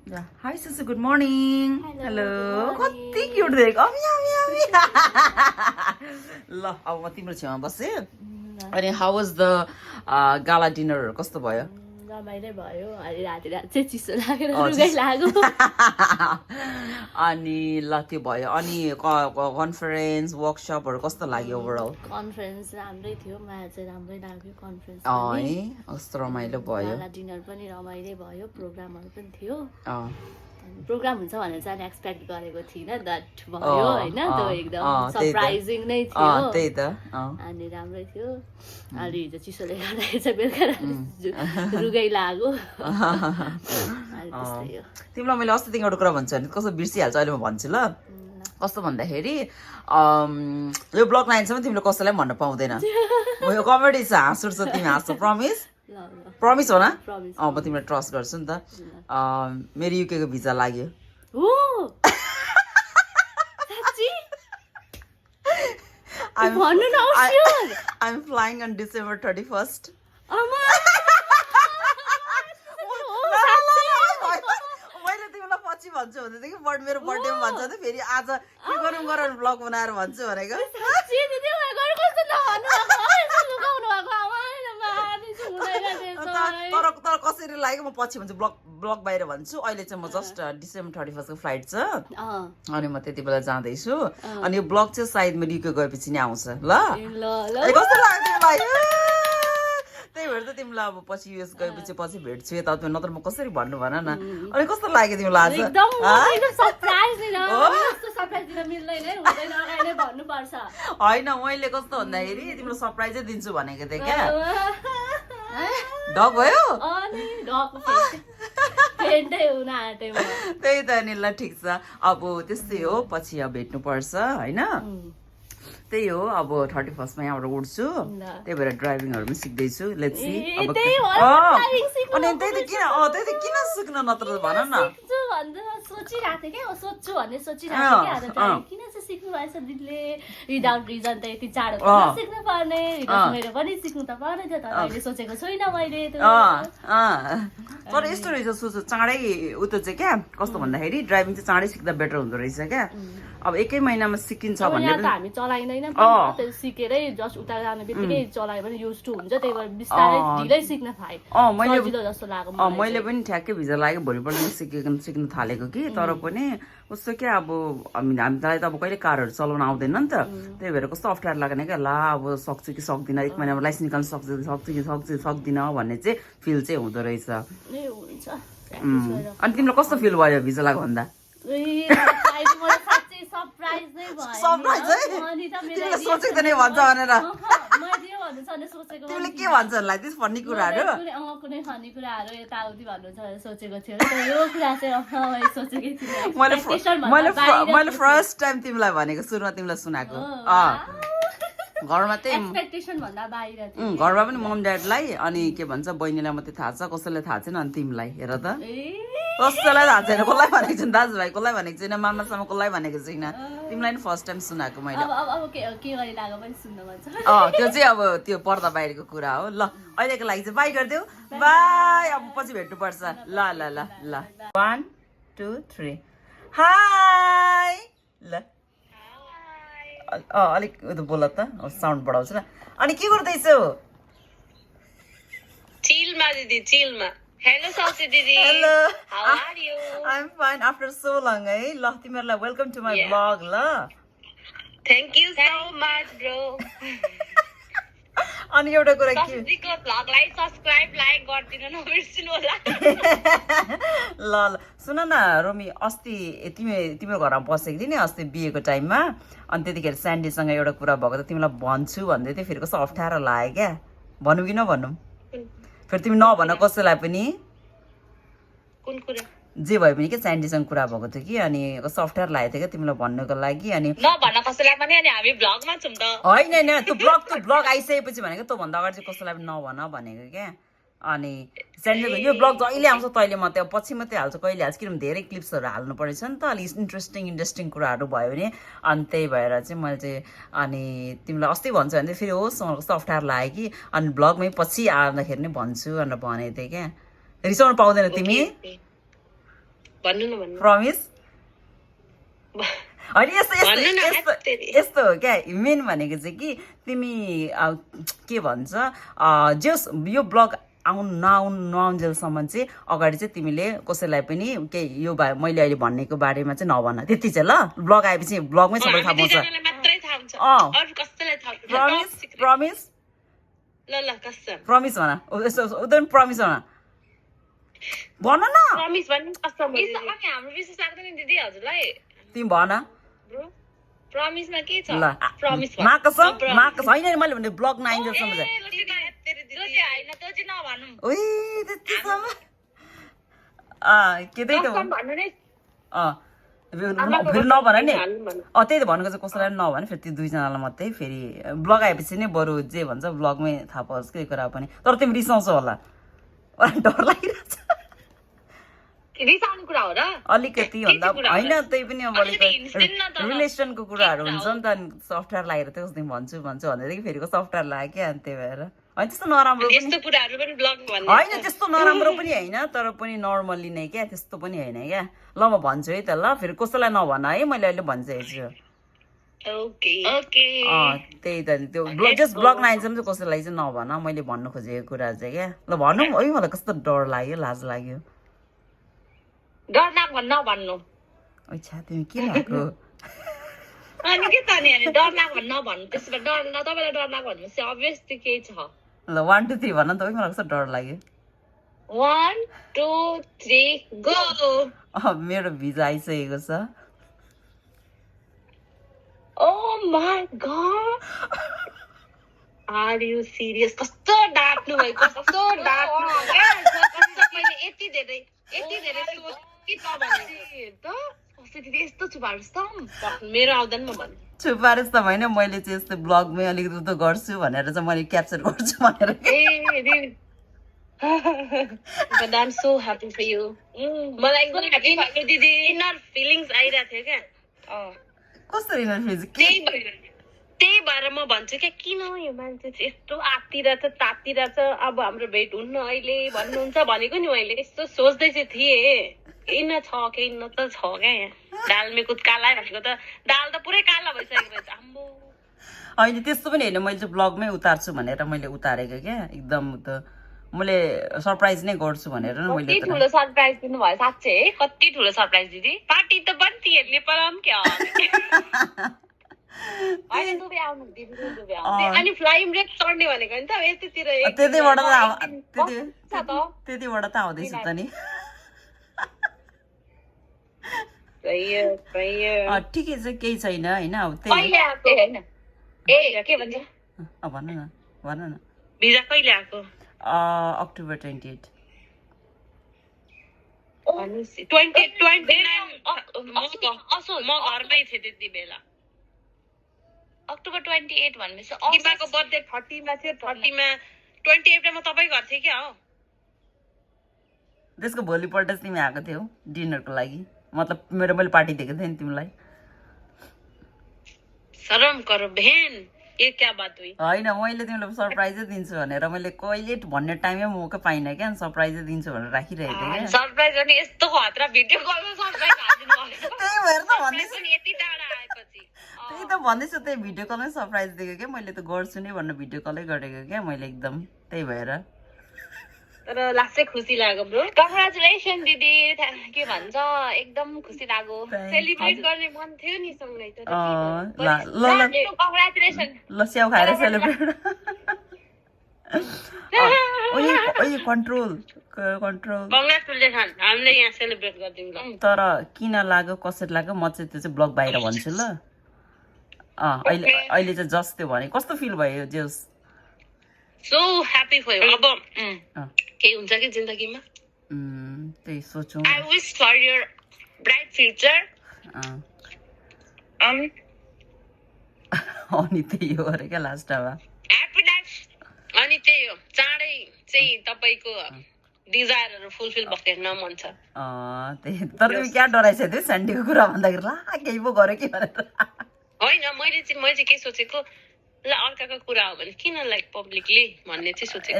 Yeah. Hi, Susu. Good morning. Hello. कति cute देखेको अमी अमी अमी ल अब म तिम्रो छेउमा बसेँ अनि how was the gala dinner कस्तो भयो रमाइलो भयो अलि राति चाहिँ चिसो लागेर रुगै लाग्यो अनि ल त्यो भयो अनि कन्फरेन्स वर्कसपहरू कस्तो लाग्यो ओभरअल कन्फरेन्स राम्रै थियो मलाई चाहिँ राम्रै लाग्यो कन्फरेन्स है कस्तो रमाइलो भयो डिनर पनि रमाइलो भयो प्रोग्रामहरू पनि थियो अँ प्रोग्राम हुन्छ भनेर चाहिँ एक्सपेक्ट गरेको थिइनँ द्याट भयो होइन त्यो एकदम सरप्राइजिङ नै थियो त्यही त अनि राम्रै थियो अलि हिजो चिसोले गर्दाखेरि चाहिँ बेलुका रुगै लाग्यो तिमीलाई मैले अस्तिदेखि एउटा कुरा भन्छु भने कस्तो बिर्सिहाल्छ अहिले म भन्छु ल कस्तो भन्दाखेरि यो ब्लग लाइनसम्म तिमीले कसैलाई पनि भन्न पाउँदैन यो कमेडी छ हाँस उठ्छ तिमी हाँस्छौ प्रमिस प्रमिस हो न म तिमीलाई ट्रस्ट गर्छु नि त मेरो युके को भिजा लाग्यो I'm flying on December 31st. मैले तिमीलाई पछि भन्छु भनेदेखि मेरो बर्थडेमा भन्छ त फेरि आज के गरौँ गरौँ ब्लग बनाएर भन्छु भनेको तर कसरी लाग्यो म पछि भन्छु ब्लग बाहिर भन्छु अहिले चाहिँ म जस्ट डिसेम्बर 31 को फ्लाइट छ अनि म त्यति बेला जाँदैछु अनि यो ब्लग चाहिँ सायद मेरो युके गएपछि नै आउँछ ल कस्तो लाग्यो त्यही भएर त तिमीलाई अब पछि युएस गएपछि पछि भेट्छु यता नत्र म कसरी भन्नु भन न अनि कस्तो लाग्यो तिमीलाई आज होइन मैले कस्तो भन्दाखेरि तिमीलाई सरप्राइजै दिन्छु भनेको थिएँ क्या डक भयो त्यही त नि ल ठिक छ अब त्यस्तै हो पछि अब भेट्नु पर्छ होइन त्यही हो अब 31st मा यहाँबाट उड्छु त्यही भएर ड्राइभिङहरू पनि सिक्दैछु लेट्स सी अब अनि त्यही त किन सिक्न नत्र भन न सोचिरहेको थिएँ क्या सोध्छु भन्ने सोचिरहेको थिएँ किन चाहिँ सिक्नु भएछ दिदीले विदाउट रिजन त यति चाँडो सिक्नु पर्ने मेरो पनि सिक्नु त पर्ने थियो तर अहिले सोचेको छुइनँ मैले तर यस्तो रहेछ सोच्छु चाँडै उतो चाहिँ क्या कस्तो भन्दाखेरि ड्राइभिङ चाहिँ चाँडै सिक्दा बेटर हुँदो रहेछ क्या अब एकै महिनामा सिकिन्छ भन्ने हामी चलाइँदैन सिकेरै जस्ट उता जाने बित्तिकै चलायो भने युज टु हुन्छ त्यही भएर बिस्तारै ढिलै सिक्न पाएँ जस्तो लाग्यो मैले पनि ठ्याक्कै भिजा लाग्यो भोलिपल्ट सिक्न थालेको कि तर पनि कस्तो क्या अब हामीलाई त अब कहिले कारहरू चलाउन आउँदैन नि त त्यही भएर कस्तो अप्ठ्यारो लाग्ने क्या ला अब सक्छु कि सक्दिनँ एक महिनामा लाइसेन्स निकाल्नु सक्दिनँ भन्ने चाहिँ फिल चाहिँ हुँदो रहेछ अनि तिमीलाई कस्तो फिल भयो भिजा लाग्यो भन्दा सोचेको त नै भन्छ भनेर तिमीले के भन्छ होला त्यस भन्ने कुराहरू मैले फर्स्ट टाइम तिमीलाई भनेको सुरुमा तिमीलाई सुनाएको घरमा चाहिँ घरमा पनि मम ड्याडलाई अनि के भन्छ बहिनीलाई मात्रै थाहा छ कसैलाई थाहा छैन अनि तिमीलाई हेर त कसैलाई थाहा छैन कसलाई भनेको छैन दाजुभाइ कसलाई भनेको छैन मामासम्म कसलाई भनेको छैन तिमीलाई नि फर्स्ट टाइम सुनाएको मैले त्यो चाहिँ अब त्यो पर्दा बाहिरको कुरा हो ल अहिलेको लागि चाहिँ बाई गरिदेऊ बाई अब पछि भेट्नु पर्छ ल ल ल ल 1 2 3 हाई ल अलिक बोल त साउन्ड बढाउँछु न अनि के गर्दैछौ चिलमा दिदी चिलमा हेलो साउसी दिदी hello how are you I am fine after so long है ल तिमीहरुलाई वेलकम टु माई ब्लग ल thank you so much bro अनि एउटा कुरा के सब्जीको ब्लगलाई सब्स्क्राइब लाइक गर्दिनु नबिर्सिनु होला ल सुन न रोमी अस्ति तिम्रो घरमा बसेको थिएँ नि अस्ति बिहेको टाइममा अनि त्यतिखेर स्यान्डीसँग एउटा कुरा भएको त तिमीलाई भन्छु भन्दै थियो फेरि कस्तो अप्ठ्यारो लाग्यो क्या भनौँ कि नभनौँ फेरि तिमी नभन कसैलाई पनि कुन कुरा जे भयो भने के स्यान्डीसँग कुरा भएको थियो कि अनि कस्तो अप्ठ्यारो लागेको थियो क्या तिमीलाई भन्नुको लागि अनि नभन कसैलाई पनि अनि हामी ब्लगमा छौँ त होइन त्यो ब्लग आइसकेपछि भनेको तँभन्दा अगाडि चाहिँ कसैलाई पनि नभन भनेको क्या अनि स्यान्डीको यो ब्लग जहिले आउँछ तैँले मात्रै अब पछि मात्रै हाल्छ कहिले हाल्छ किनभने धेरै क्लिप्सहरू हाल्नु परेछ नि त अलिक इन्ट्रेस्टिङ कुराहरू भयो भने अनि त्यही भएर चाहिँ मैले चाहिँ अनि तिमीलाई अस्ति भन्छु भने फेरि होस् मलाई कस्तो अप्ठ्यारो लाग्यो कि अनि ब्लगमै पछि आउँदाखेरि नै भन्छु भनेर भनेको थिएँ क्या रिसाउनु पाउँदैन तिमी भन्नु न भन्नु प्रमिस होइन भन्नु न, हत्तेरी। यस्तो हो क्या मेन भनेको चाहिँ कि तिमी के भन्छ जस यो ब्लग नआउन्जेलसम्म चाहिँ अगाडि चाहिँ तिमीले कसैलाई पनि केही यो मैले अहिले भनेको बारेमा चाहिँ नभन त्यति चाहिँ ल ब्लग आएपछि ब्लगमै सबै थाहा पाउँछ हामीलाई मात्रै थाहा हुन्छ अँ। अरू कसैलाई थाहा हुँदैन। Promise Top secret। प्रमिस ल ल कसम प्रमिस भन उदन प्रमिस भन न प्रमिस भन्नु कसम यसो अनि हाम्रो विश्वास लाग्दैन दिदी हजुरलाई तिमी भन ब्रो प्रमिसमा के छ ल प्रमिस माकसम होइन नि मैले भने ब्लग नआइन्जेलसम्म चाहिँ होइन त्यो चाहिँ नभनौँ ओइ त्यतिसम्म के त्यही त भन्नु नै फेरि नभन नि त्यही त भनेको चाहिँ कसैलाई पनि नभन फेरि त्यो दुईजनालाई मात्रै फेरि ब्लग आएपछि नै बरु जे भन्छ ब्लगमै थाहा पाओस् के कुरा पनि तर तिमी रिसाउँछौ होला डर लागिरहेछ रिसाउने कुरा हो र अलिकति भन्दा होइन त्यही पनि अब रिलेसनको कुराहरू हुन्छ नि त सफ्टवेयर लागेर त्यो तिमी भन्छु भन्दैदेखि फेरिको सफ्टवेयर लाग्यो क्या अनि त्यही भएर होइन त्यस्तो नराम्रो पनि यस्तो कुराहरू पनि ब्लग भन्नु होइन त्यस्तो नराम्रो पनि होइन तर पनि नर्मली नै क्या त्यस्तो पनि होइन क्या ल म भन्छु है त ल फेरि कसैलाई नभन है मैले अहिले भनिसकेको छु ओके ओके त्यही त त्यो जस्ट ब्लग नआइन्जेल चाहिँ कसैलाई चाहिँ नभन मैले भन्नु खोजेको कुरा चाहिँ क्या ल भनौँ है मलाई कस्तो डर लाग्यो लाज लाग्यो डर लाग्यो नभन्नु अच्छा तिमी के भएको अनि के त नि डर लाग्यो नभन्नु त्यसो भए डर तपाईँलाई डर लाग्यो भनेपछि अभियसली केही छ ल 1 2 3 भन त मलाई कस्तो डर लाग्यो 1 2 3 गो मेरो भिजा आइसकेको छ oh my god are you serious कस्तो डाट्नु भएको कस्तो डाट्नु मैले यति धेरै सोच कि त भनेको त कसरी यस्तो छुपार्छ त मेरो आउँदैन म भन्छु छुपारेस त होइन मैले चाहिँ यस्तो ब्लगमै अलिकति उतो गर्छु भनेर चाहिँ मैले क्याप्चर गर्छु भनेर But I'm so happy for you. मलाई एकदम ह्याप्पी भएको दिदी इनर फिलिङ्स आइरहेको थियो क्या कसरी त्यही भएर म भन्छु क्या किन यो मान्छे चाहिँ यस्तो आत्तिरहेछ तात्तिरहेछ अब हाम्रो भेट हुन्न अहिले भन्नुहुन्छ भनेको नि मैले यस्तो सोच्दै चाहिँ थिएँ केही न छ केही न त छ क्या यहाँ दालमे कुछ काला भनेको त दाल त पुरै काला भइसकेको रहेछ आम्बो होइन त्यस्तो पनि होइन मैले चाहिँ ब्लगमै उतार्छु भनेर मैले उतारेको क्या एकदम त मैले सरप्राइज नै गर्छु भनेर मैले कति ठुलो सरप्राइज दिनुभयो साँच्चै है कति ठुलो सरप्राइज दिदी पार्टी त बन्तीहरूले पराम क्या अनि फ्लाइङ ब्रेक चढ्ने भनेको नि त यतितिर त्यतिबाट त आउँदैछु त नि ठिकै छ केही छैन होइन अब त्यही भन न भिजा कहिले आएको अक्टोबर 28 म घरमै थिएँ त्यति बेला अक्टोबर 28 भनेपछि दिमाको बर्थडे 30 मा थियो 30 मा 28 मा तपाईँ घर थियो क्या हो त्यसको भोलिपल्ट तिमी आएको थियौ डिनरको लागि मतलब मैले पार्टी दिएको थिएँ नि तिमीलाई शरम करो बहन ये क्या बात हुई होइन मैले तिमीलाई सरप्राइजै दिन्छु भनेर मैले कहिले भन्ने टाइममै मौका पाइनँ क्या सरप्राइजै दिन्छु भनेर राखिरहेको थिएँ क्या सरप्राइज गर्ने यस्तो खतरा भिडियो कलमा सरप्राइज हाल्दिनु भएको त्यही भएर त भन्दैछु यति टाढा आएपछि त्यही त भन्दैछु त्यही भिडियो कलमै सरप्राइज दिएको क्या मैले त गर्छु नै भनेर भिडियो कलै गरेको क्या मैले एकदम त्यही भएर तर लास्टै खुसी लाग्यो ब्रो कङ्ग्रेचुलेसन दिदी के भन्छ एकदम खुसी लाग्यो सेलिब्रेट गर्ने मन थियो नि सँगै त कङ्ग्रेचुलेसन ल स्याउ खाएर सेलिब्रेट कन्ट्रोल कङ्ग्रेचुलेसन हामीले यहाँ सेलिब्रेट गर्दियौँ ल तर किन लाग्यो कसरी लाग्यो म चाहिँ त्यो चाहिँ ब्लग बाहिर भन्छु ल अहिले चाहिँ जस्ट त्यो भने कस्तो फिल भयो जेस सो ह्याप्पी फर यु अब केही हुन्छ कि जिन्दगीमा त्यही सोचौँ I wish for your bright future अनि त्यही हो अरे क्या लास्टमा ह्याप्पी लाइफ अनि त्यही हो चाँडै चाहिँ तपाईँको डिजायरहरू फुलफिल भएको हेर्न मन छ त्यही तर तिमी क्या डराइसक्यो थियो स्यान्डीको कुरा भन्दाखेरि ला केही पो गर्यो कि भनेर होइन मैले चाहिँ के सोचेको ल अर्काको कुरा हो भने किन लाइक पब्लिकली भन्ने चाहिँ सोचेको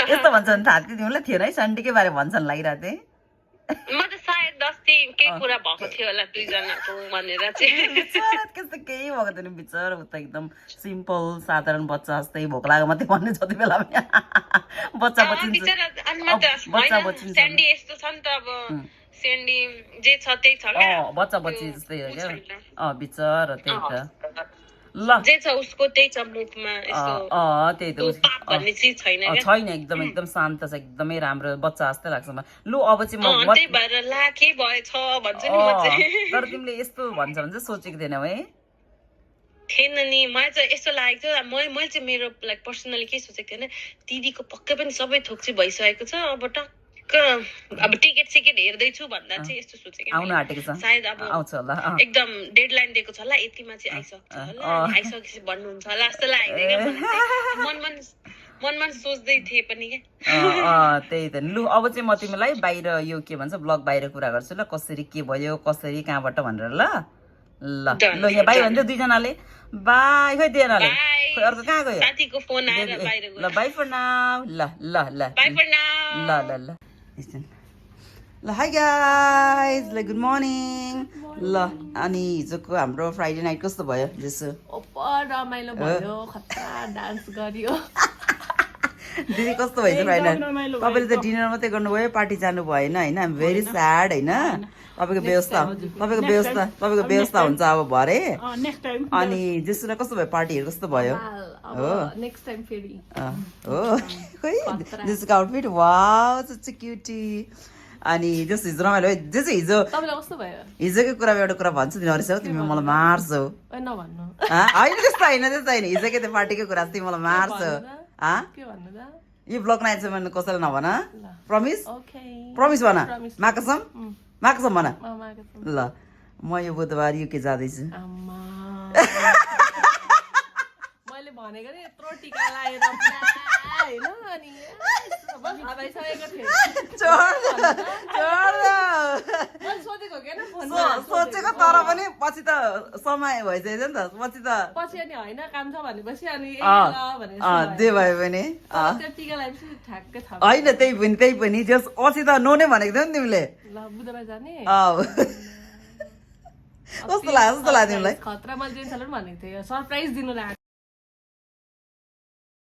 यस्तो भन्छ भने थाहा थियो तिमीलाई थिएन है सन्डेकै बारे भन्छन् लागिरहेको थिएँ म त सायद अस्ति केही कुरा भएको थियो होला दुईजनाको भनेर चाहिँ बिचरा त्यस्तो केही भएको थिएन बिचरा ऊ त एकदम सिम्पल साधारण बच्चा जस्तै भोक लाग्यो मात्रै भन्ने जति बेला पनि बच्चा बचिन्छ बिचरा अनि म त बच्चा होइन, बचिन्छ स्यान्डी यस्तो छ नि त अब स्यान्डी जे छ त्यही छ क्या बच्चा बच्ची जस्तै हो क्या बिचरा त्यही त ल जे छ उसको त्यही छ मुखमा यस्तो त्यही त पाप भन्ने चिज छैन क्या छैन एकदम एकदम शान्त छ एकदमै राम्रो बच्चा जस्तै लाग्छ मलाई लु अब चाहिँ म त्यही भएर ला के भएछ भन्छु नि म चाहिँ तर तिमीले यस्तो भन्छ भने चाहिँ सोचेको थिएनौ है थिएन नि मलाई चाहिँ यस्तो लागेको थियो मैले चाहिँ मेरो लाइक पर्सनली के सोचेको थिएन दिदीको पक्कै पनि सबै थोक चाहिँ भइसकेको छ अब टक्क अब टिकट सिकेट हेर्दैछु भन्दा चाहिँ यस्तो सोचेको आउनु आँटेको छ सायद अब आउँछ होला एकदम डेडलाइन दिएको छ होला यतिमा चाहिँ आइसक्छ होला आइसकेपछि भन्नुहुन्छ होला जस्तो लागेको मनमा सोच्दै थिएँ पनि क्या त्यही त लु अब चाहिँ म तिमीलाई बाहिर यो के भन्छ ब्लग बाहिर कुरा गर्छु ल कसरी के भयो कसरी कहाँबाट भनेर ल ल ल यहाँ बाई भन्दै दुईजनाले बाई खै दुईजनाले खै अर्को कहाँ गयो साथीको फोन आएर बाहिर ल बाई फर नाउ ल ल ल बाई फर नाउ ल ल ल ल हाई गाइज ल गुड मर्निङ ल अनि हिजोको हाम्रो फ्राइडे नाइट कस्तो भयो जेसु रमाइलो भयो खतरा डान्स गर्यो दिदी कस्तो भएछ फ्राइडे नाइट तपाईँले त डिनर मात्रै गर्नुभयो पार्टी जानु भएन होइन आइम भेरी स्याड होइन तपाईँको व्यवस्था हुन्छ अब भरे अनि जेसुलाई कस्तो भयो पार्टीहरू कस्तो भयो हो नेक्स्ट टाइम फेरि हो खोइ जेसुको आउटफिट वाउ सच क्युटी अनि जस्तो हिजो रमाइलो जस्तो हिजो तपाईँलाई कस्तो भयो हिजोकै कुरा एउटा कुरा भन्छु तिमी हरिसाउ तिमी मलाई मार्छौ नभन्नु होइन त्यस्तो होइन हिजोकै त्यो पार्टीकै कुरा तिमी मलाई मार्छौ के भन्नु त यो ब्लग नाइट चाहिँ मैले कसैलाई नभन प्रमिस ओके प्रमिस भन माकसम भन मागेको ल म यो बुधबार युके जाँदैछु आमा मैले भनेको नि यत्रो टिका लगाएर होइन अनि बस हराइसकेको थिएँ मैले सोधेको के सोचेको तर पनि पछि त समय भइसकेछ नि त पछि त पछि अनि होइन काम छ भनेपछि अनि जे भयो भने त्यो टिका लगाएपछि ठ्याक्कै थाहा होइन त्यही पनि जस पछि त नो नै भनेको थियौ नि तिमीले ल बुधबार जाने कस्तो लाग्यो तिमीलाई खतरा मैले जेन्सलाई पनि भनेको थिएँ सरप्राइज दिनु